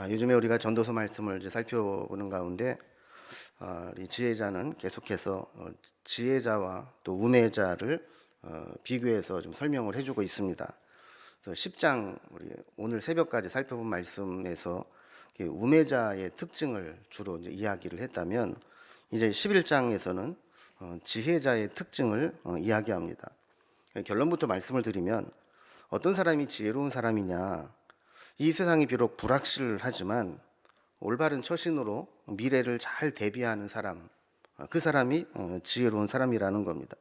요즘에 우리가 전도서 말씀을 이제 살펴보는 가운데 이 지혜자는 계속해서 지혜자와 또 우매자를 비교해서 좀 설명을 해주고 있습니다. 그래서 10장 우리 오늘 새벽까지 살펴본 말씀에서 우매자의 특징을 주로 이제 이야기를 했다면, 이제 11장에서는 지혜자의 특징을 이야기합니다. 결론부터 말씀을 드리면, 어떤 사람이 지혜로운 사람이냐, 이 세상이 비록 불확실하지만 올바른 처신으로 미래를 잘 대비하는 사람, 그 사람이 지혜로운 사람이라는 겁니다.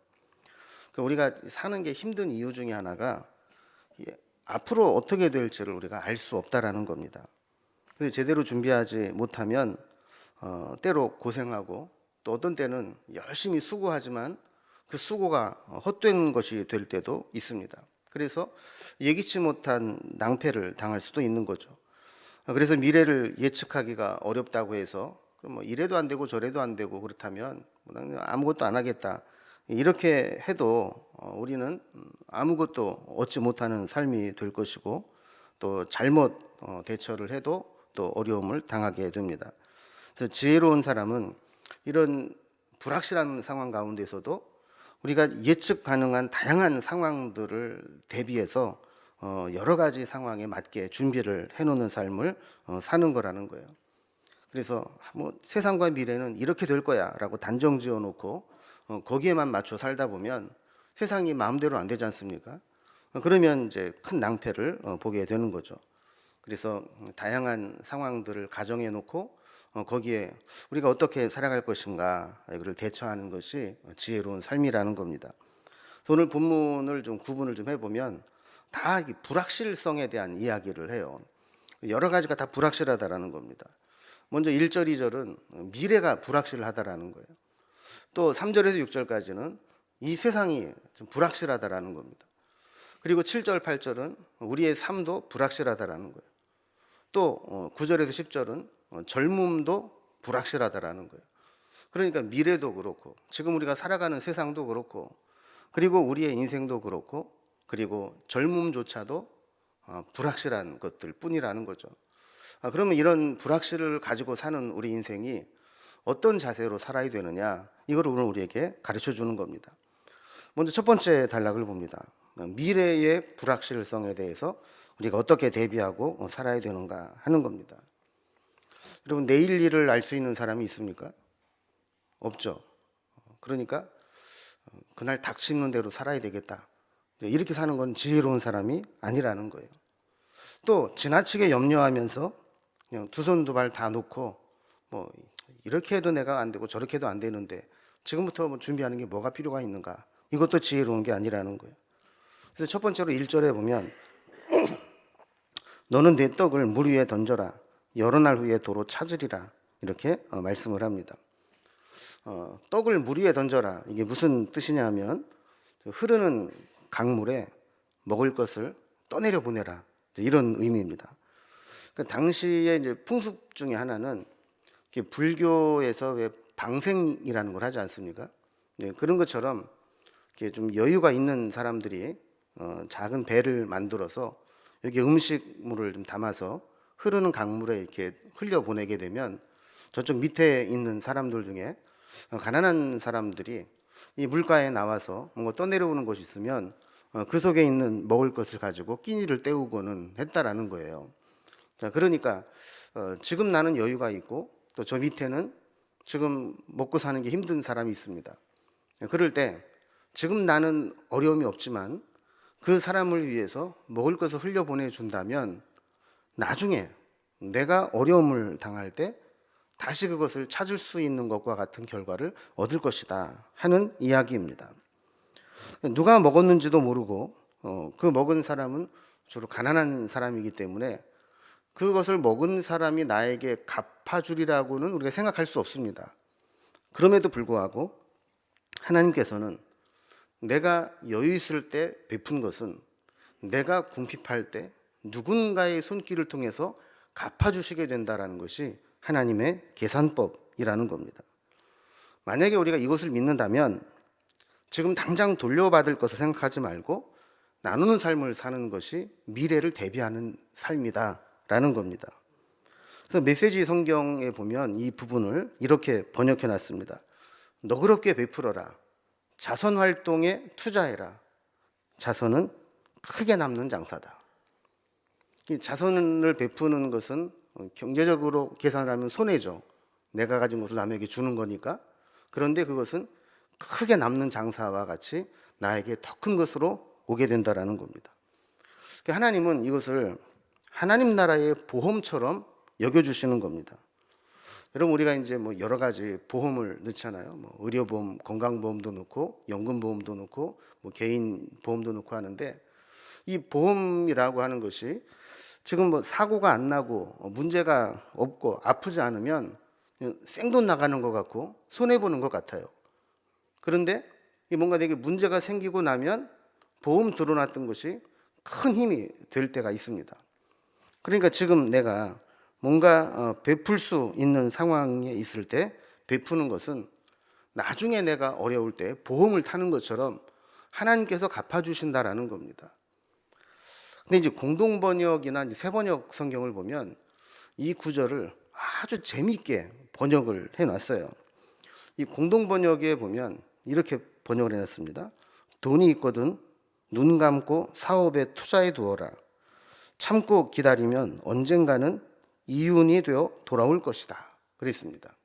우리가 사는 게 힘든 이유 중에 하나가 앞으로 어떻게 될지를 우리가 알 수 없다라는 겁니다. 그래서 제대로 준비하지 못하면 때로 고생하고, 또 어떤 때는 열심히 수고하지만 그 수고가 헛된 것이 될 때도 있습니다. 그래서 예기치 못한 낭패를 당할 수도 있는 거죠. 그래서 미래를 예측하기가 어렵다고 해서 뭐 이래도 안 되고 저래도 안 되고 그렇다면 아무것도 안 하겠다, 이렇게 해도 우리는 아무것도 얻지 못하는 삶이 될 것이고, 또 잘못 대처를 해도 또 어려움을 당하게 됩니다. 그래서 지혜로운 사람은 이런 불확실한 상황 가운데서도 우리가 예측 가능한 다양한 상황들을 대비해서 여러 가지 상황에 맞게 준비를 해놓는 삶을 사는 거라는 거예요. 그래서 뭐 세상과 미래는 이렇게 될 거야라고 단정 지어놓고 거기에만 맞춰 살다 보면 세상이 마음대로 안 되지 않습니까? 그러면 이제 큰 낭패를 보게 되는 거죠. 그래서 다양한 상황들을 가정해 놓고 거기에 우리가 어떻게 살아갈 것인가, 이걸 대처하는 것이 지혜로운 삶이라는 겁니다. 오늘 본문을 좀 구분을 좀 해보면 다 불확실성에 대한 이야기를 해요. 여러 가지가 다 불확실하다라는 겁니다. 먼저 1절, 2절은 미래가 불확실하다라는 거예요. 또 3절에서 6절까지는 이 세상이 좀 불확실하다라는 겁니다. 그리고 7절, 8절은 우리의 삶도 불확실하다라는 거예요. 또 9절에서 10절은 젊음도 불확실하다라는 거예요. 그러니까 미래도 그렇고, 지금 우리가 살아가는 세상도 그렇고, 그리고 우리의 인생도 그렇고, 그리고 젊음조차도 불확실한 것들 뿐이라는 거죠. 그러면 이런 불확실을 가지고 사는 우리 인생이 어떤 자세로 살아야 되느냐, 이걸 오늘 우리에게 가르쳐 주는 겁니다. 먼저 첫 번째 단락을 봅니다. 미래의 불확실성에 대해서 우리가 어떻게 대비하고 살아야 되는가 하는 겁니다. 여러분, 내일 일을 알 수 있는 사람이 있습니까? 없죠. 그러니까 그날 닥치는 대로 살아야 되겠다, 이렇게 사는 건 지혜로운 사람이 아니라는 거예요. 또 지나치게 염려하면서 그냥 두 손 두 발 다 놓고 뭐 이렇게 해도 내가 안 되고 저렇게 해도 안 되는데 지금부터 뭐 준비하는 게 뭐가 필요가 있는가, 이것도 지혜로운 게 아니라는 거예요. 그래서 첫 번째로 1절에 보면 너는 내 떡을 물 위에 던져라, 여러 날 후에 도로 찾으리라, 이렇게 말씀을 합니다. 떡을 물 위에 던져라, 이게 무슨 뜻이냐 하면 흐르는 강물에 먹을 것을 떠내려 보내라, 이런 의미입니다. 그러니까 당시에 이제 풍습 중에 하나는 불교에서 왜 방생이라는 걸 하지 않습니까? 네, 그런 것처럼 좀 여유가 있는 사람들이 작은 배를 만들어서 여기 음식물을 좀 담아서 흐르는 강물에 이렇게 흘려 보내게 되면 저쪽 밑에 있는 사람들 중에 가난한 사람들이 이 물가에 나와서 뭔가 떠내려오는 것이 있으면 그 속에 있는 먹을 것을 가지고 끼니를 때우고는 했다라는 거예요. 자, 그러니까 지금 나는 여유가 있고 또 저 밑에는 지금 먹고 사는 게 힘든 사람이 있습니다. 그럴 때 지금 나는 어려움이 없지만 그 사람을 위해서 먹을 것을 흘려보내 준다면 나중에 내가 어려움을 당할 때 다시 그것을 찾을 수 있는 것과 같은 결과를 얻을 것이다 하는 이야기입니다. 누가 먹었는지도 모르고 그 먹은 사람은 주로 가난한 사람이기 때문에 그것을 먹은 사람이 나에게 갚아주리라고는 우리가 생각할 수 없습니다. 그럼에도 불구하고 하나님께서는 내가 여유 있을 때 베푼 것은 내가 궁핍할 때 누군가의 손길을 통해서 갚아주시게 된다는 것이 하나님의 계산법이라는 겁니다. 만약에 우리가 이것을 믿는다면 지금 당장 돌려받을 것을 생각하지 말고 나누는 삶을 사는 것이 미래를 대비하는 삶이다라는 겁니다. 그래서 메시지 성경에 보면 이 부분을 이렇게 번역해 놨습니다. 너그럽게 베풀어라. 자선 활동에 투자해라. 자선은 크게 남는 장사다. 이 자선을 베푸는 것은 경제적으로 계산을 하면 손해죠. 내가 가진 것을 남에게 주는 거니까. 그런데 그것은 크게 남는 장사와 같이 나에게 더 큰 것으로 오게 된다라는 겁니다. 하나님은 이것을 하나님 나라의 보험처럼 여겨주시는 겁니다. 여러분, 우리가 이제 뭐 여러 가지 보험을 넣잖아요. 뭐 의료보험, 건강보험도 넣고, 연금보험도 넣고, 뭐 개인 보험도 넣고 하는데, 이 보험이라고 하는 것이 지금 뭐 사고가 안 나고 문제가 없고 아프지 않으면 생돈 나가는 것 같고 손해 보는 것 같아요. 그런데 뭔가 내게 문제가 생기고 나면 보험 들어놨던 것이 큰 힘이 될 때가 있습니다. 그러니까 지금 내가 뭔가 베풀 수 있는 상황에 있을 때 베푸는 것은 나중에 내가 어려울 때 보험을 타는 것처럼 하나님께서 갚아주신다라는 겁니다. 근데 이제 공동번역이나 새번역 성경을 보면 이 구절을 아주 재미있게 번역을 해놨어요. 이 공동번역에 보면 이렇게 번역을 해놨습니다. 돈이 있거든 눈 감고 사업에 투자해 두어라. 참고 기다리면 언젠가는 이윤이 되어 돌아올 것이다. 그랬습니다.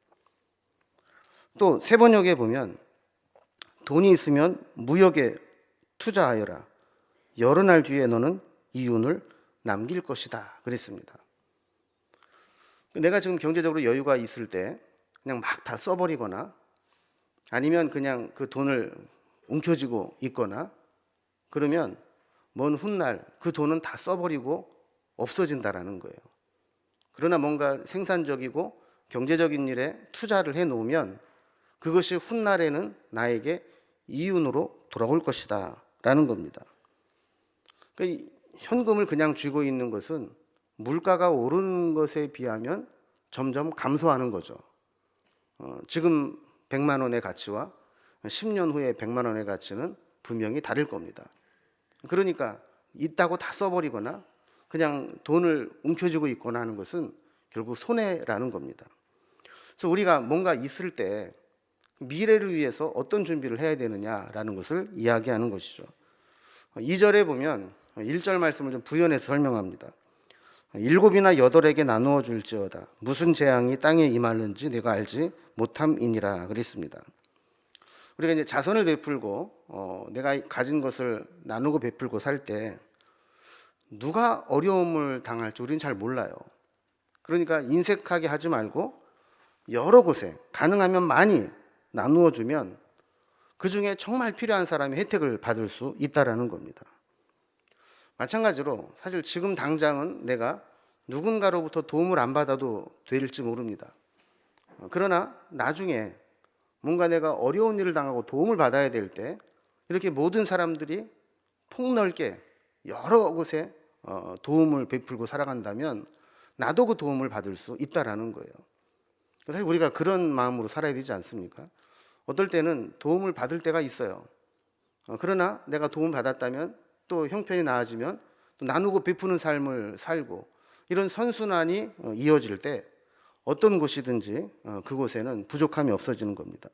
또 새번역에 보면 돈이 있으면 무역에 투자하여라. 여러 날 뒤에 너는 이윤을 남길 것이다. 그랬습니다. 내가 지금 경제적으로 여유가 있을 때 그냥 막 다 써버리거나 아니면 그냥 그 돈을 움켜쥐고 있거나 그러면 먼 훗날 그 돈은 다 써버리고 없어진다라는 거예요. 그러나 뭔가 생산적이고 경제적인 일에 투자를 해놓으면 그것이 훗날에는 나에게 이윤으로 돌아올 것이다 라는 겁니다. 그러니까 현금을 그냥 쥐고 있는 것은 물가가 오르는 것에 비하면 점점 감소하는 거죠. 지금 100만 원의 가치와 10년 후에 100만 원의 가치는 분명히 다를 겁니다. 그러니까 있다고 다 써버리거나 그냥 돈을 움켜쥐고 있거나 하는 것은 결국 손해라는 겁니다. 그래서 우리가 뭔가 있을 때 미래를 위해서 어떤 준비를 해야 되느냐라는 것을 이야기하는 것이죠. 2절에 보면 1절 말씀을 좀 부연해서 설명합니다. 7이나 8에게 나누어 줄지어다. 무슨 재앙이 땅에 임하는지 내가 알지 못함이니라 그랬습니다. 우리가 이제 자선을 베풀고 내가 가진 것을 나누고 베풀고 살 때 누가 어려움을 당할지 우리는 잘 몰라요. 그러니까 인색하게 하지 말고 여러 곳에 가능하면 많이 나누어 주면 그 중에 정말 필요한 사람이 혜택을 받을 수 있다라는 겁니다. 마찬가지로 사실 지금 당장은 내가 누군가로부터 도움을 안 받아도 될지 모릅니다. 그러나 나중에 뭔가 내가 어려운 일을 당하고 도움을 받아야 될 때 이렇게 모든 사람들이 폭넓게 여러 곳에 도움을 베풀고 살아간다면 나도 그 도움을 받을 수 있다라는 거예요. 사실 우리가 그런 마음으로 살아야 되지 않습니까? 어떨 때는 도움을 받을 때가 있어요. 그러나 내가 도움을 받았다면 또 형편이 나아지면 또 나누고 베푸는 삶을 살고 이런 선순환이 이어질 때 어떤 곳이든지 그곳에는 부족함이 없어지는 겁니다.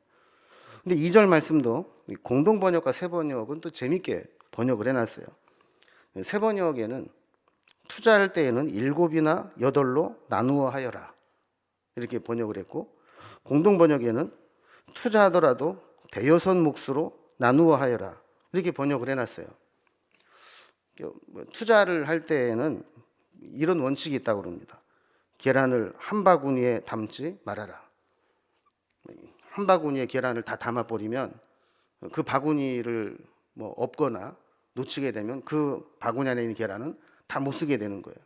근데 2절 말씀도 공동번역과 새번역은 또 재밌게 번역을 해놨어요. 새번역에는 투자할 때에는 7이나 8로 나누어 하여라 이렇게 번역을 했고, 공동번역에는 투자하더라도 대여섯 몫으로 나누어 하여라 이렇게 번역을 해놨어요. 투자를 할 때에는 이런 원칙이 있다고 그럽니다. 계란을 한 바구니에 담지 말아라. 한 바구니에 계란을 다 담아버리면 그 바구니를 뭐 엎거나 놓치게 되면 그 바구니 안에 있는 계란은 다 못 쓰게 되는 거예요.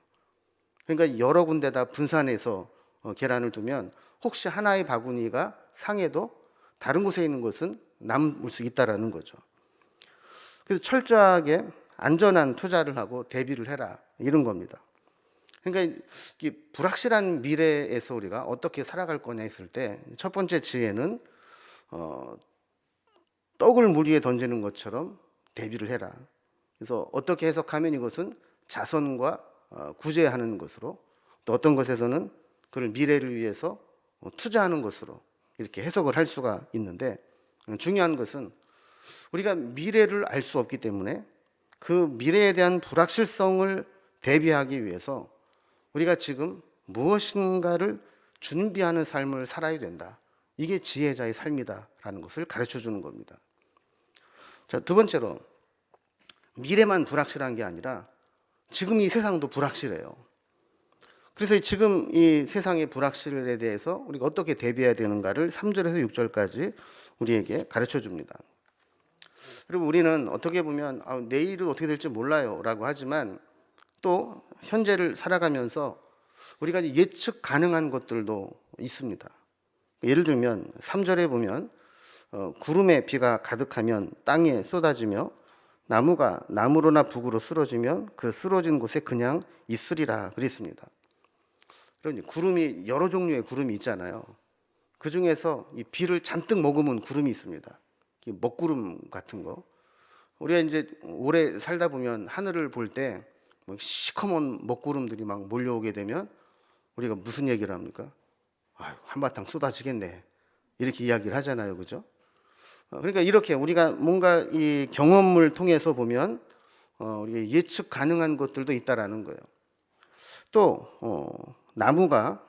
그러니까 여러 군데다 분산해서 계란을 두면 혹시 하나의 바구니가 상해도 다른 곳에 있는 것은 남을 수 있다라는 거죠. 그래서 철저하게 안전한 투자를 하고 대비를 해라 이런 겁니다. 그러니까 이 불확실한 미래에서 우리가 어떻게 살아갈 거냐 했을 때 첫 번째 지혜는 떡을 물 위에 던지는 것처럼 대비를 해라. 그래서 어떻게 해석하면 이것은 자선과 구제하는 것으로, 또 어떤 것에서는 그걸 미래를 위해서 투자하는 것으로 이렇게 해석을 할 수가 있는데, 중요한 것은 우리가 미래를 알 수 없기 때문에 그 미래에 대한 불확실성을 대비하기 위해서 우리가 지금 무엇인가를 준비하는 삶을 살아야 된다. 이게 지혜자의 삶이다라는 것을 가르쳐 주는 겁니다. 자, 두 번째로, 미래만 불확실한 게 아니라 지금 이 세상도 불확실해요. 그래서 지금 이 세상의 불확실에 대해서 우리가 어떻게 대비해야 되는가를 3절에서 6절까지 우리에게 가르쳐 줍니다. 그리고 우리는 어떻게 보면 내일은 어떻게 될지 몰라요 라고 하지만, 또 현재를 살아가면서 우리가 예측 가능한 것들도 있습니다. 예를 들면 3절에 보면 구름에 비가 가득하면 땅에 쏟아지며 나무가 나무로나 북으로 쓰러지면 그 쓰러진 곳에 그냥 있으리라 그랬습니다. 그러니 구름이 여러 종류의 구름이 있잖아요. 그 중에서 이 비를 잔뜩 머금은 구름이 있습니다. 먹구름 같은 거. 우리가 이제 오래 살다 보면 하늘을 볼 때 시커먼 먹구름들이 막 몰려오게 되면 우리가 무슨 얘기를 합니까? 아유, 한바탕 쏟아지겠네. 이렇게 이야기를 하잖아요. 그죠? 그러니까 이렇게 우리가 뭔가 이 경험을 통해서 보면 우리가 예측 가능한 것들도 있다라는 거예요. 또 나무가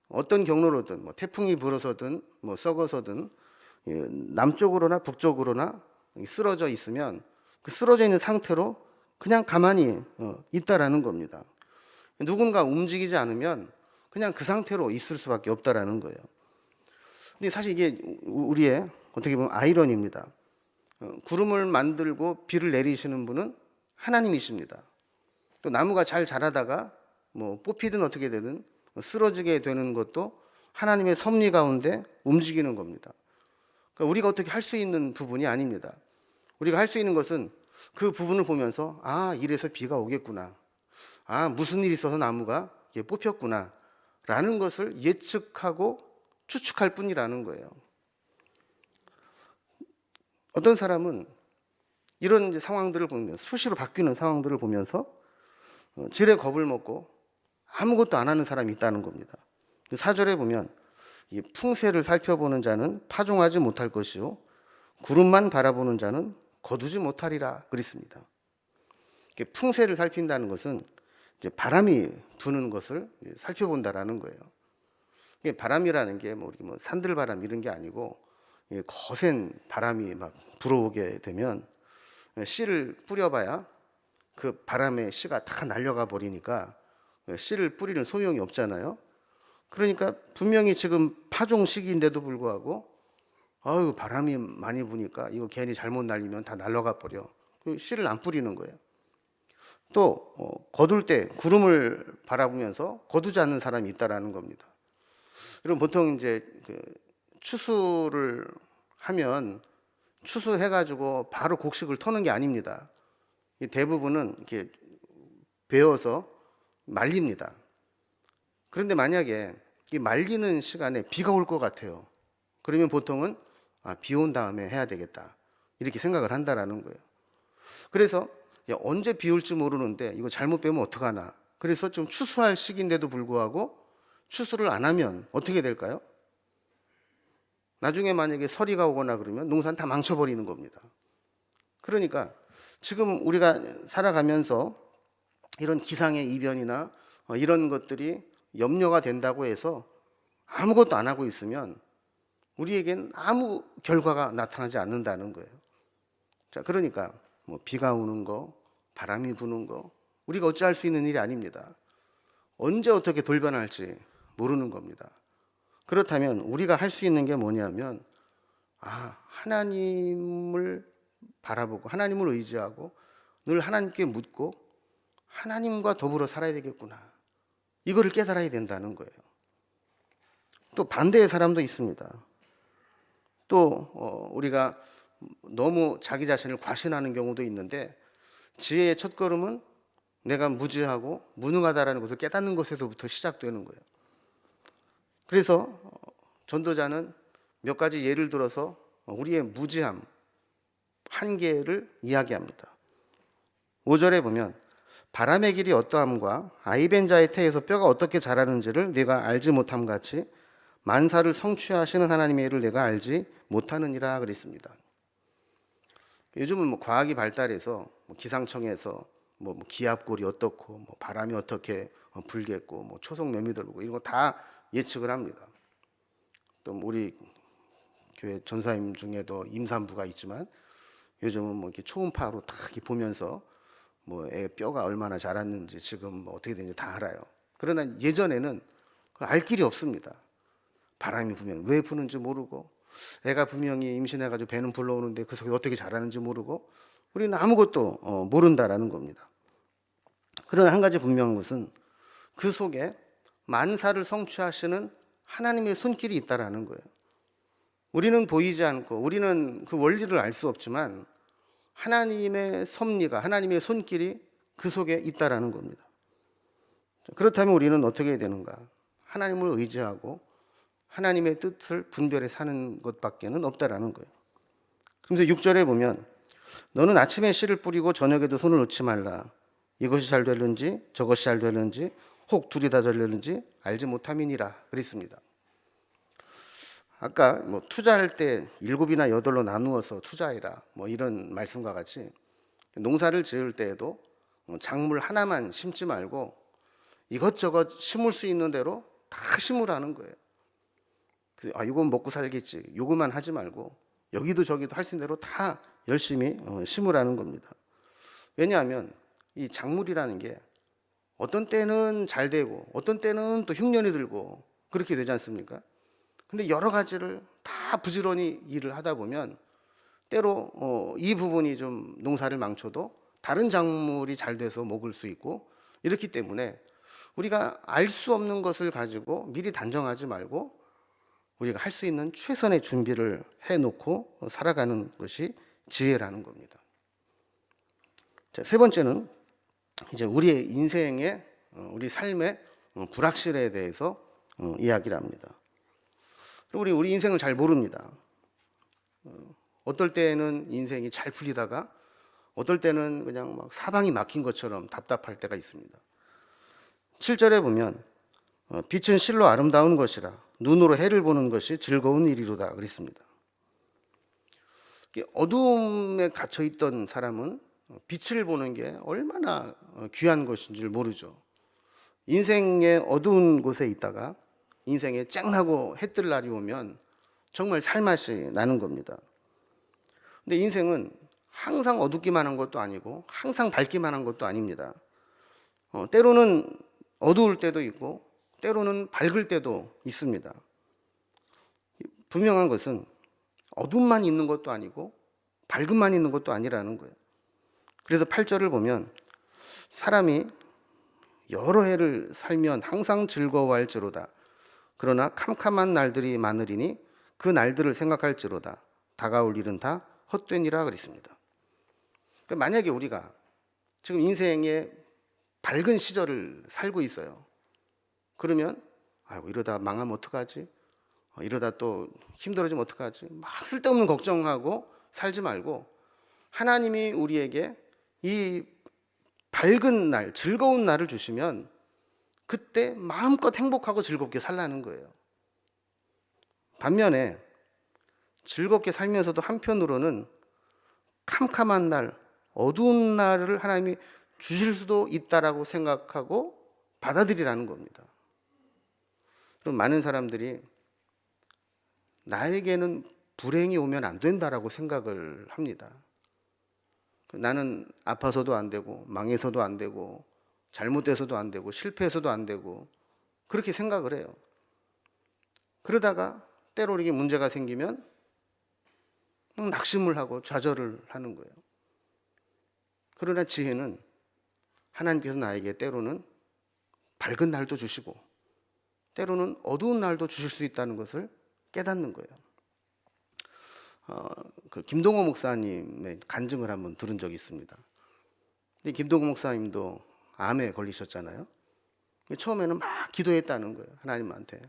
어떤 경로로든 태풍이 불어서든 썩어서든 남쪽으로나 북쪽으로나 쓰러져 있으면 그 쓰러져 있는 상태로 그냥 가만히 있다라는 겁니다. 누군가 움직이지 않으면 그냥 그 상태로 있을 수밖에 없다라는 거예요. 근데 사실 이게 우리의 어떻게 보면 아이러니입니다. 구름을 만들고 비를 내리시는 분은 하나님이십니다. 또 나무가 잘 자라다가 뽑히든 어떻게 되든 쓰러지게 되는 것도 하나님의 섭리 가운데 움직이는 겁니다. 그러니까 우리가 어떻게 할 수 있는 부분이 아닙니다. 우리가 할 수 있는 것은 그 부분을 보면서 이래서 비가 오겠구나, 무슨 일이 있어서 나무가 뽑혔구나 라는 것을 예측하고 추측할 뿐이라는 거예요. 어떤 사람은 이런 이제 상황들을 보면, 수시로 바뀌는 상황들을 보면서 지레 겁을 먹고 아무것도 안 하는 사람이 있다는 겁니다. 4절에 보면 이 풍세를 살펴보는 자는 파종하지 못할 것이요 구름만 바라보는 자는 거두지 못하리라 그랬습니다. 풍세를 살핀다는 것은 이제 바람이 부는 것을 살펴본다라는 거예요. 바람이라는 게 우리 산들바람 이런 게 아니고 거센 바람이 막 불어오게 되면 씨를 뿌려봐야 그 바람에 씨가 다 날려가 버리니까 씨를 뿌리는 소용이 없잖아요. 그러니까 분명히 지금 파종 시기인데도 불구하고 바람이 많이 부니까 이거 괜히 잘못 날리면 다 날아가 버려. 씨를 안 뿌리는 거예요. 또 거둘 때 구름을 바라보면서 거두지 않는 사람이 있다라는 겁니다. 그럼 보통 이제 추수를 하면 추수해가지고 바로 곡식을 터는 게 아닙니다. 대부분은 이렇게 베어서 말립니다. 그런데 만약에 이 말리는 시간에 비가 올 것 같아요. 그러면 보통은 비 온 다음에 해야 되겠다 이렇게 생각을 한다라는 거예요. 그래서 언제 비 올지 모르는데 이거 잘못 빼면 어떡하나. 그래서 좀 추수할 시기인데도 불구하고 추수를 안 하면 어떻게 될까요? 나중에 만약에 서리가 오거나 그러면 농사는 다 망쳐버리는 겁니다. 그러니까 지금 우리가 살아가면서 이런 기상의 이변이나 이런 것들이 염려가 된다고 해서 아무것도 안 하고 있으면 우리에겐 아무 결과가 나타나지 않는다는 거예요. 자, 그러니까 비가 오는 거, 바람이 부는 거 우리가 어찌할 수 있는 일이 아닙니다. 언제 어떻게 돌변할지 모르는 겁니다. 그렇다면 우리가 할 수 있는 게 뭐냐면 하나님을 바라보고 하나님을 의지하고 늘 하나님께 묻고 하나님과 더불어 살아야 되겠구나, 이거를 깨달아야 된다는 거예요. 또 반대의 사람도 있습니다. 또 우리가 너무 자기 자신을 과신하는 경우도 있는데, 지혜의 첫걸음은 내가 무지하고 무능하다라는 것을 깨닫는 것에서부터 시작되는 거예요. 그래서 전도자는 몇 가지 예를 들어서 우리의 무지함, 한계를 이야기합니다. 5절에 보면 바람의 길이 어떠함과 아이벤자의 태에서 뼈가 어떻게 자라는지를 내가 알지 못함 같이 만사를 성취하시는 하나님의 일을 내가 알지 못하느니라 그랬습니다. 요즘은 뭐 과학이 발달해서 기상청에서 뭐 기압골이 어떻고 뭐 바람이 어떻게 불겠고 뭐 초속 몇 미터 불고 이런 거 다 예측을 합니다. 또 우리 교회 전사님 중에도 임산부가 있지만 요즘은 뭐 이렇게 초음파로 딱 이렇게 보면서 뭐 애 뼈가 얼마나 자랐는지 지금 뭐 어떻게 되는지 다 알아요. 그러나 예전에는 알 길이 없습니다. 바람이 불면 왜 부는지 모르고 애가 분명히 임신해가지고 배는 불러오는데 그 속에 어떻게 자라는지 모르고 우리는 아무것도 모른다라는 겁니다. 그러나 한 가지 분명한 것은 그 속에 만사를 성취하시는 하나님의 손길이 있다라는 거예요. 우리는 보이지 않고 우리는 그 원리를 알 수 없지만 하나님의 섭리가 하나님의 손길이 그 속에 있다라는 겁니다. 그렇다면 우리는 어떻게 해야 되는가? 하나님을 의지하고 하나님의 뜻을 분별해 사는 것밖에는 없다라는 거예요. 그래서 6절에 보면 너는 아침에 씨를 뿌리고 저녁에도 손을 놓지 말라. 이것이 잘 되는지 저것이 잘 되는지 혹 둘이 다 잘 되는지 알지 못함이니라 그랬습니다. 아까 뭐 투자할 때 7이나 8로 나누어서 투자해라 뭐 이런 말씀과 같이 농사를 지을 때에도 작물 하나만 심지 말고 이것저것 심을 수 있는 대로 다 심으라는 거예요. 이건 먹고 살겠지 요거만 하지 말고 여기도 저기도 할 수 있는 대로 다 열심히 심으라는 겁니다. 왜냐하면 이 작물이라는 게 어떤 때는 잘 되고 어떤 때는 또 흉년이 들고 그렇게 되지 않습니까? 근데 여러 가지를 다 부지런히 일을 하다 보면 때로 이 부분이 좀 농사를 망쳐도 다른 작물이 잘 돼서 먹을 수 있고 이렇기 때문에 우리가 알 수 없는 것을 가지고 미리 단정하지 말고 우리가 할 수 있는 최선의 준비를 해놓고 살아가는 것이 지혜라는 겁니다. 자, 세 번째는 이제 우리의 인생의 우리 삶의 불확실에 대해서 이야기를 합니다. 우리 인생을 잘 모릅니다. 어떨 때는 인생이 잘 풀리다가 어떨 때는 그냥 막 사방이 막힌 것처럼 답답할 때가 있습니다. 7절에 보면 빛은 실로 아름다운 것이라 눈으로 해를 보는 것이 즐거운 일이로다 그랬습니다. 어두움에 갇혀 있던 사람은 빛을 보는 게 얼마나 귀한 것인 줄 모르죠. 인생의 어두운 곳에 있다가 인생에 쨍하고 해 뜰 날이 오면 정말 살맛이 나는 겁니다. 근데 인생은 항상 어둡기만 한 것도 아니고 항상 밝기만 한 것도 아닙니다. 때로는 어두울 때도 있고 때로는 밝을 때도 있습니다. 분명한 것은 어둠만 있는 것도 아니고 밝음만 있는 것도 아니라는 거예요. 그래서 8절을 보면 사람이 여러 해를 살면 항상 즐거워할지로다. 그러나 캄캄한 날들이 많으리니 그 날들을 생각할지로다. 다가올 일은 다 헛되니라 그랬습니다. 그러니까 만약에 우리가 지금 인생의 밝은 시절을 살고 있어요. 그러면 이러다 망하면 어떡하지? 이러다 또 힘들어지면 어떡하지? 막 쓸데없는 걱정하고 살지 말고 하나님이 우리에게 이 밝은 날, 즐거운 날을 주시면 그때 마음껏 행복하고 즐겁게 살라는 거예요. 반면에 즐겁게 살면서도 한편으로는 캄캄한 날, 어두운 날을 하나님이 주실 수도 있다라고 생각하고 받아들이라는 겁니다. 그럼 많은 사람들이 나에게는 불행이 오면 안 된다라고 생각을 합니다. 나는 아파서도 안 되고 망해서도 안 되고 잘못돼서도 안 되고 실패해서도 안 되고 그렇게 생각을 해요. 그러다가 때로 이게 문제가 생기면 낙심을 하고 좌절을 하는 거예요. 그러나 지혜는 하나님께서 나에게 때로는 밝은 날도 주시고 때로는 어두운 날도 주실 수 있다는 것을 깨닫는 거예요. 그 김동호 목사님의 간증을 한번 들은 적이 있습니다. 근데 김동호 목사님도 암에 걸리셨잖아요. 처음에는 막 기도했다는 거예요. 하나님한테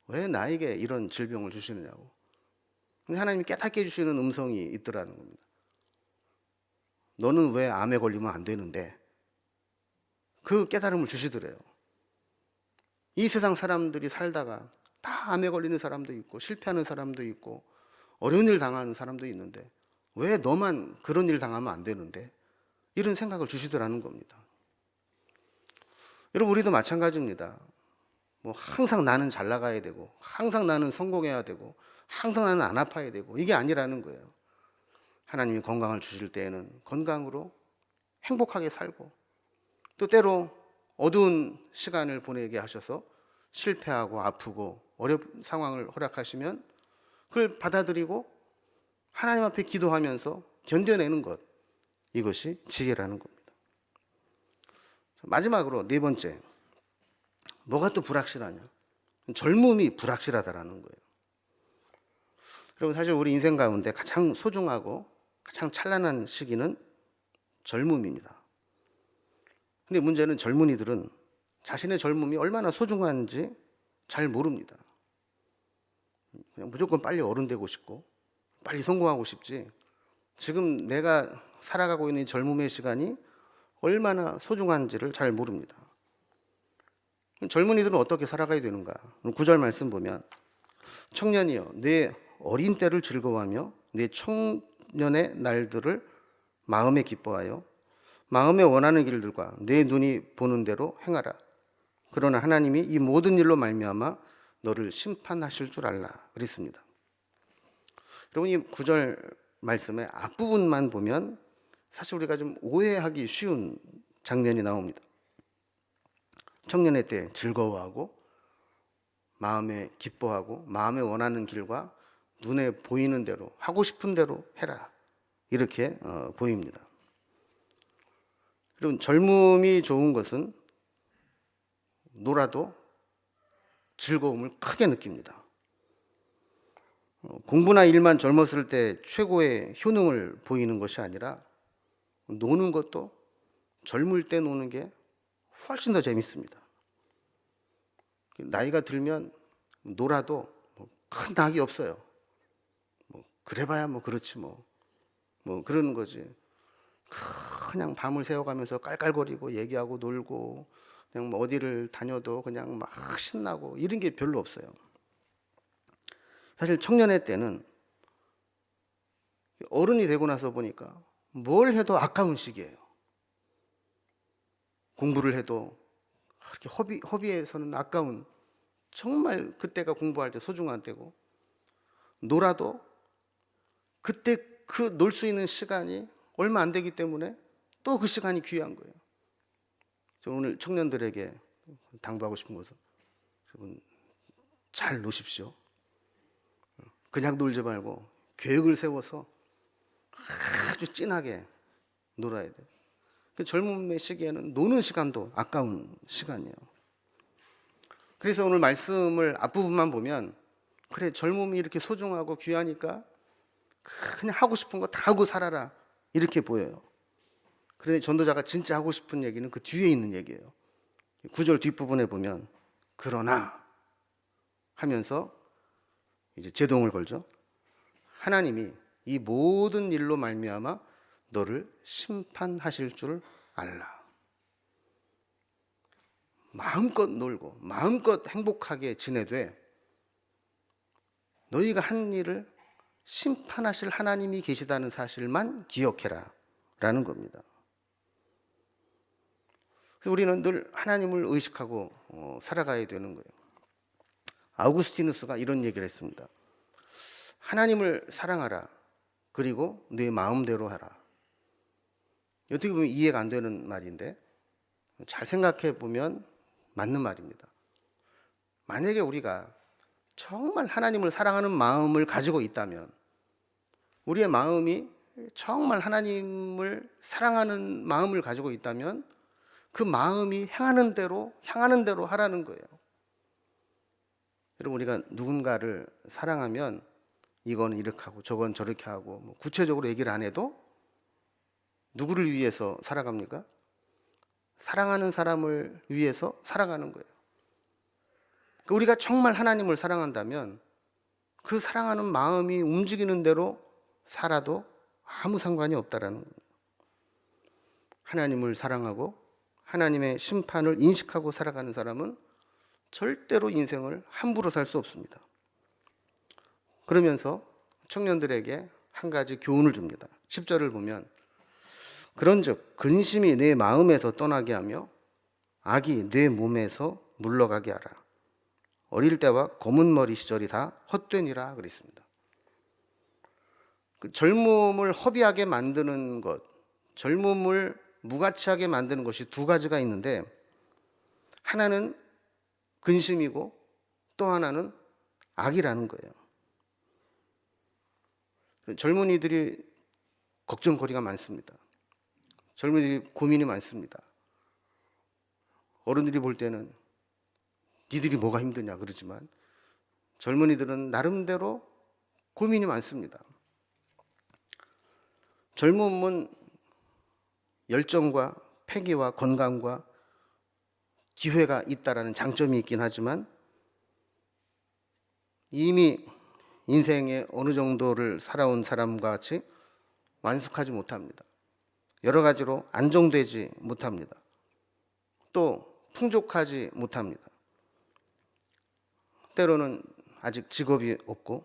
왜 나에게 이런 질병을 주시느냐고. 근데 하나님이 깨닫게 해주시는 음성이 있더라는 겁니다. 너는 왜 암에 걸리면 안 되는데 그 깨달음을 주시더래요. 이 세상 사람들이 살다가 다 암에 걸리는 사람도 있고 실패하는 사람도 있고 어려운 일 당하는 사람도 있는데 왜 너만 그런 일 당하면 안 되는데, 이런 생각을 주시더라는 겁니다. 여러분, 우리도 마찬가지입니다. 뭐 항상 나는 잘 나가야 되고 항상 나는 성공해야 되고 항상 나는 안 아파야 되고, 이게 아니라는 거예요. 하나님이 건강을 주실 때에는 건강으로 행복하게 살고, 또 때로 어두운 시간을 보내게 하셔서 실패하고 아프고 어려운 상황을 허락하시면 그걸 받아들이고 하나님 앞에 기도하면서 견뎌내는 것, 이것이 지혜라는 겁니다. 마지막으로 네 번째, 뭐가 또 불확실하냐? 젊음이 불확실하다라는 거예요. 여러분, 사실 우리 인생 가운데 가장 소중하고 가장 찬란한 시기는 젊음입니다. 근데 문제는 젊은이들은 자신의 젊음이 얼마나 소중한지 잘 모릅니다. 그냥 무조건 빨리 어른 되고 싶고 빨리 성공하고 싶지, 지금 내가 살아가고 있는 젊음의 시간이 얼마나 소중한지를 잘 모릅니다. 젊은이들은 어떻게 살아가야 되는가? 9절 말씀 보면, 청년이여 내 어린 때를 즐거워하며 내 청년의 날들을 마음에 기뻐하여 마음에 원하는 길들과 내 눈이 보는 대로 행하라. 그러나 하나님이 이 모든 일로 말미암아 너를 심판하실 줄 알라. 그랬습니다. 여러분, 이 9절 말씀의 앞부분만 보면 사실 우리가 좀 오해하기 쉬운 장면이 나옵니다. 청년의 때 즐거워하고 마음에 기뻐하고 마음에 원하는 길과 눈에 보이는 대로 하고 싶은 대로 해라, 이렇게 보입니다. 여러분, 젊음이 좋은 것은 놀아도 즐거움을 크게 느낍니다. 공부나 일만 젊었을 때 최고의 효능을 보이는 것이 아니라 노는 것도 젊을 때 노는 게 훨씬 더 재밌습니다. 나이가 들면 놀아도 큰 낙이 없어요. 그래봐야 그렇지 뭐 그러는 거지. 그냥 밤을 새워가면서 깔깔거리고 얘기하고 놀고 그냥 어디를 다녀도 그냥 막 신나고 이런 게 별로 없어요. 사실 청년의 때는 어른이 되고 나서 보니까 뭘 해도 아까운 시기예요. 공부를 해도 그렇게 허비에서는 아까운, 정말 그때가 공부할 때 소중한 때고, 놀아도 그때 그 놀 수 있는 시간이 얼마 안 되기 때문에 또 그 시간이 귀한 거예요. 저 오늘 청년들에게 당부하고 싶은 것은, 여러분 잘 노십시오. 그냥 놀지 말고 계획을 세워서 아주 진하게 놀아야 돼요. 그 젊음의 시기에는 노는 시간도 아까운 시간이에요. 그래서 오늘 말씀을 앞부분만 보면, 그래 젊음이 이렇게 소중하고 귀하니까 그냥 하고 싶은 거 다 하고 살아라, 이렇게 보여요. 그런데 전도자가 진짜 하고 싶은 얘기는 그 뒤에 있는 얘기예요. 9절 뒷부분에 보면 그러나 하면서 이제 제동을 걸죠. 하나님이 이 모든 일로 말미암아 너를 심판하실 줄 알라. 마음껏 놀고 마음껏 행복하게 지내되 너희가 한 일을 심판하실 하나님이 계시다는 사실만 기억해라 라는 겁니다. 그래서 우리는 늘 하나님을 의식하고 살아가야 되는 거예요. 아우구스티누스가 이런 얘기를 했습니다. 하나님을 사랑하라. 그리고 네 마음대로 하라. 어떻게 보면 이해가 안 되는 말인데 잘 생각해 보면 맞는 말입니다. 만약에 우리가 정말 하나님을 사랑하는 마음을 가지고 있다면, 우리의 마음이 정말 하나님을 사랑하는 마음을 가지고 있다면 그 마음이 향하는 대로 하라는 거예요. 여러분, 우리가 누군가를 사랑하면 이거는 이렇게 하고 저건 저렇게 하고 구체적으로 얘기를 안 해도 누구를 위해서 살아갑니까? 사랑하는 사람을 위해서 살아가는 거예요. 그러니까 우리가 정말 하나님을 사랑한다면 그 사랑하는 마음이 움직이는 대로 살아도 아무 상관이 없다라는 거예요. 하나님을 사랑하고 하나님의 심판을 인식하고 살아가는 사람은 절대로 인생을 함부로 살 수 없습니다. 그러면서 청년들에게 한 가지 교훈을 줍니다. 10절을 보면 그런즉 근심이 내 마음에서 떠나게 하며 악이 내 몸에서 물러가게 하라. 어릴 때와 검은 머리 시절이 다 헛되니라 그랬습니다. 그 젊음을 허비하게 만드는 것, 젊음을 무가치하게 만드는 것이 두 가지가 있는데 하나는 근심이고 또 하나는 악이라는 거예요. 젊은이들이 걱정거리가 많습니다. 젊은이들이 고민이 많습니다. 어른들이 볼 때는 니들이 뭐가 힘드냐 그러지만 젊은이들은 나름대로 고민이 많습니다. 젊음은 열정과 패기와 건강과 기회가 있다라는 장점이 있긴 하지만 이미 인생의 어느 정도를 살아온 사람과 같이 완숙하지 못합니다. 여러 가지로 안정되지 못합니다. 또 풍족하지 못합니다. 때로는 아직 직업이 없고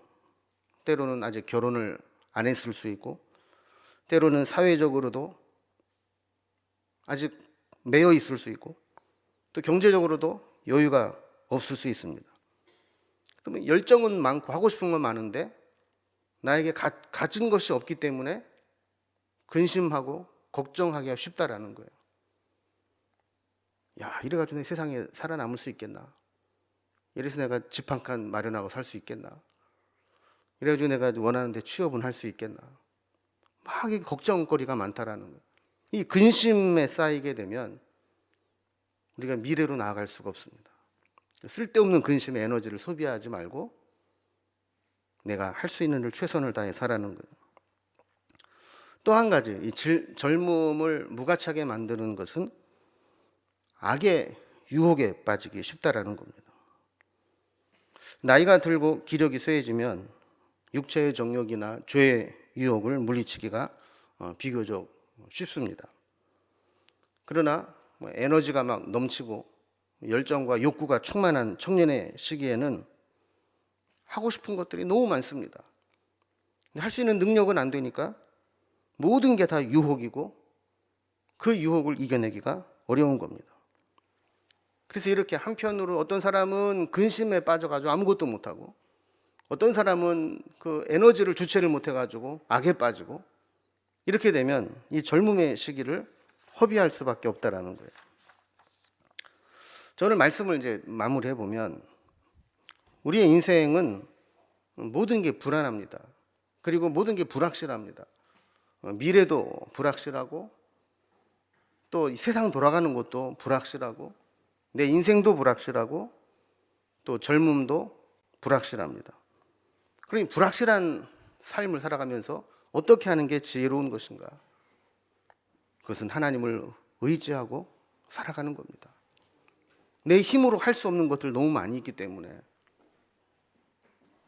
때로는 아직 결혼을 안 했을 수 있고 때로는 사회적으로도 아직 매여 있을 수 있고 또 경제적으로도 여유가 없을 수 있습니다. 그러면 열정은 많고 하고 싶은 건 많은데 나에게 가진 것이 없기 때문에 근심하고 걱정하기가 쉽다라는 거예요. 야, 이래가지고 내 세상에 살아남을 수 있겠나? 이래서 내가 집 한 칸 마련하고 살 수 있겠나? 이래가지고 내가 원하는 데 취업은 할 수 있겠나? 막 이 걱정거리가 많다라는 거예요. 이 근심에 쌓이게 되면 우리가 미래로 나아갈 수가 없습니다. 쓸데없는 근심의 에너지를 소비하지 말고 내가 할 수 있는 일 최선을 다해 살아는 거예요. 또 한 가지, 이 젊음을 무가치하게 만드는 것은 악의 유혹에 빠지기 쉽다라는 겁니다. 나이가 들고 기력이 쇠해지면 육체의 정욕이나 죄의 유혹을 물리치기가 비교적 쉽습니다. 그러나 에너지가 막 넘치고 열정과 욕구가 충만한 청년의 시기에는 하고 싶은 것들이 너무 많습니다. 할 수 있는 능력은 안 되니까 모든 게 다 유혹이고 그 유혹을 이겨내기가 어려운 겁니다. 그래서 이렇게 한편으로 어떤 사람은 근심에 빠져가지고 아무것도 못하고 어떤 사람은 그 에너지를 주체를 못해가지고 악에 빠지고 이렇게 되면 이 젊음의 시기를 허비할 수밖에 없다라는 거예요. 저는 말씀을 이제 마무리해 보면 우리의 인생은 모든 게 불안합니다. 그리고 모든 게 불확실합니다. 미래도 불확실하고 또 세상 돌아가는 것도 불확실하고 내 인생도 불확실하고 또 젊음도 불확실합니다. 그러니 불확실한 삶을 살아가면서 어떻게 하는 게 지혜로운 것인가? 그것은 하나님을 의지하고 살아가는 겁니다. 내 힘으로 할 수 없는 것들 너무 많이 있기 때문에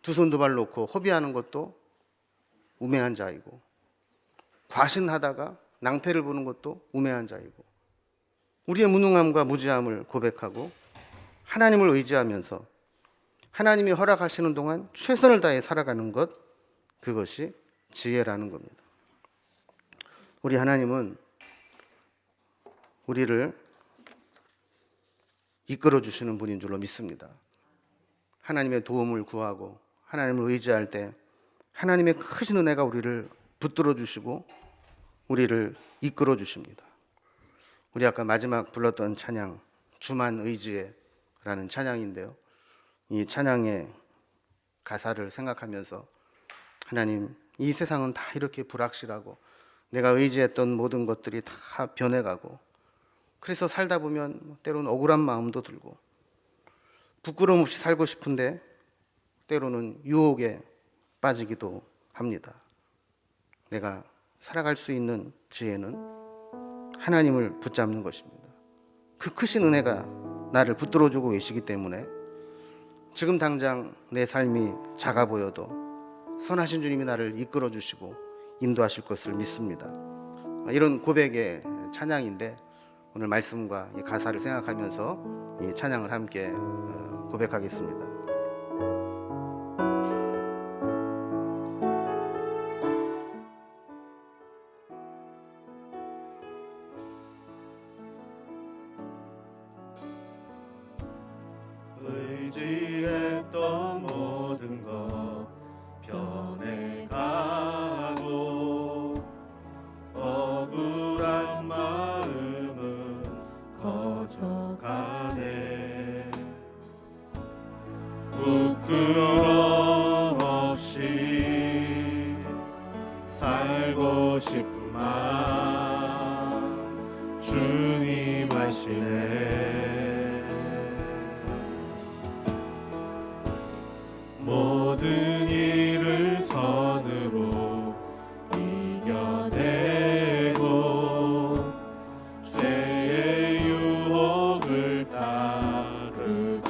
두 손 두 발 놓고 허비하는 것도 우매한 자이고 과신하다가 낭패를 보는 것도 우매한 자이고 우리의 무능함과 무지함을 고백하고 하나님을 의지하면서 하나님이 허락하시는 동안 최선을 다해 살아가는 것, 그것이 지혜라는 겁니다. 우리 하나님은 우리를 이끌어 주시는 분인 줄로 믿습니다. 하나님의 도움을 구하고 하나님을 의지할 때 하나님의 크신 은혜가 우리를 붙들어 주시고 우리를 이끌어 주십니다. 우리 아까 마지막 불렀던 찬양 주만 의지해라는 찬양인데요. 이 찬양의 가사를 생각하면서 하나님, 이 세상은 다 이렇게 불확실하고 내가 의지했던 모든 것들이 다 변해가고 그래서 살다 보면 때로는 억울한 마음도 들고 부끄러움 없이 살고 싶은데 때로는 유혹에 빠지기도 합니다. 내가 살아갈 수 있는 지혜는 하나님을 붙잡는 것입니다. 그 크신 은혜가 나를 붙들어주고 계시기 때문에 지금 당장 내 삶이 작아 보여도 선하신 주님이 나를 이끌어 주시고 인도하실 것을 믿습니다. 이런 고백의 찬양인데 오늘 말씀과 이 가사를 생각하면서 이 찬양을 함께 고백하겠습니다. 의지했던 모든 것 변해가고 억울한 마음은 커져가네. 부끄러움 없이 살고 싶은 마음 주님 아시네. 모든 일을 선으로 이겨내고 죄의 유혹을 따르지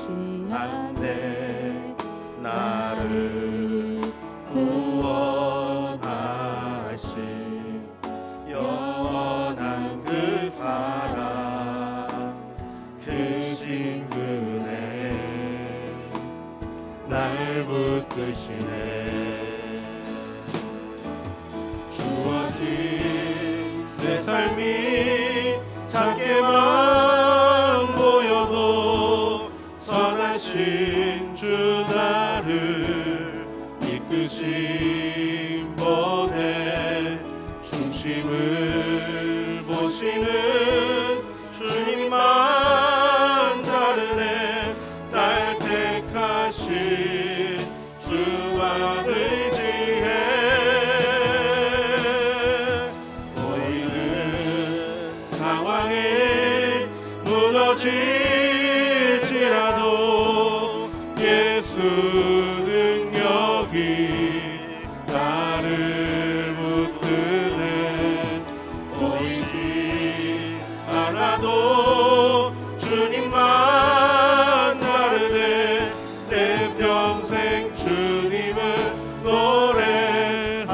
않네. 나를 구원하신 영원한 그 사랑 크신 그네 날 붙드시네. 주어진 내 삶이 작게만 보여도 선하신 주 나를 이끄신 보내. 중심을 보시는 주님만 다르네. 날 택하신 주만 의지해. 보이는 상황에 무너질지라도 예수 능력이 나를 붙드네. 보이지 않아도 주님만 다르네. 내 평생 주님을 노래하리라.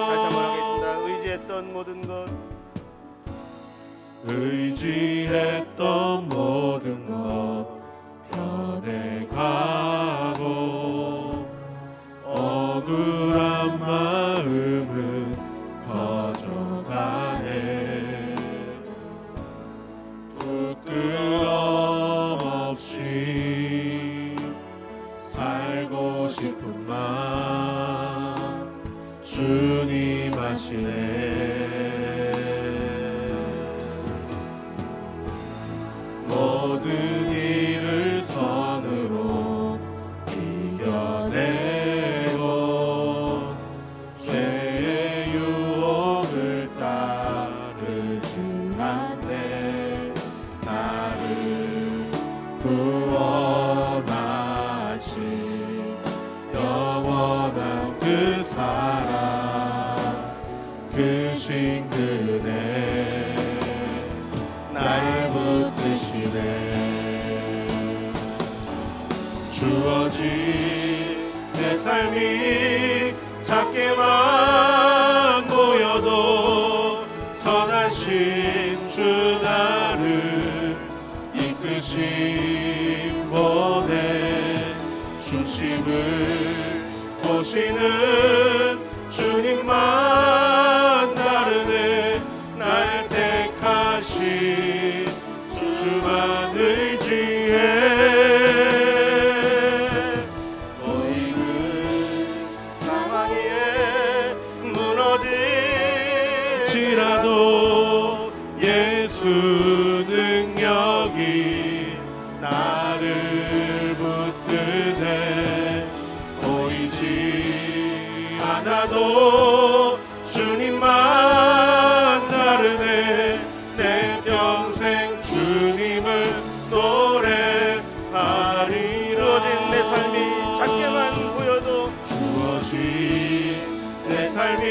다시 한번 하겠습니다. 의지했던 모든 것 의지했던 모든 것 변해가고 억울한 마음은 커져가네. 부끄러움 없이 살고 싶은 마음 주님 아시네. 모든 일을 선으로 이겨내고 죄의 유혹을 따르지 않네. 나를 구원하신 영원한 그 사랑 크신 그네 날 붙드시네. 주어진 내 삶이 작게만 보여도 선하신 주 나를 이끄신 보내. 중심을 보시는 주님만 다르네. 날 택하신 주만 의지해. 보이는 상황에 무너질지라도 예수 능력이 나를 붙드네. 보이지 않아도 주님만 다르네. 내 평생 주님을 노래하리라. 주어진 내 삶이 작게만 보여도 주어진 내 삶이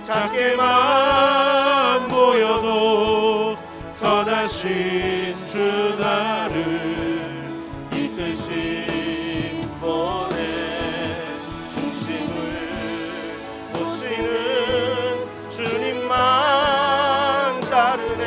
작게만 보여도 선하신 주 나를 이끄신 보내. 중심을 보시는 주님만 다르네.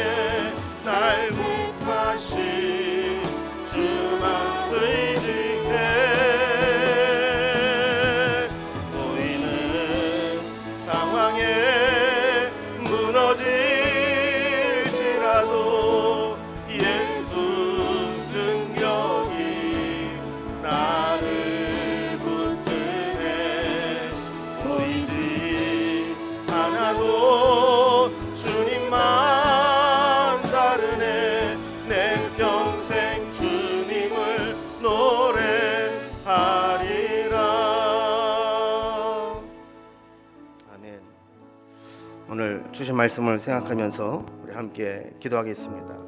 주신 말씀을 생각하면서 우리 함께 기도하겠습니다.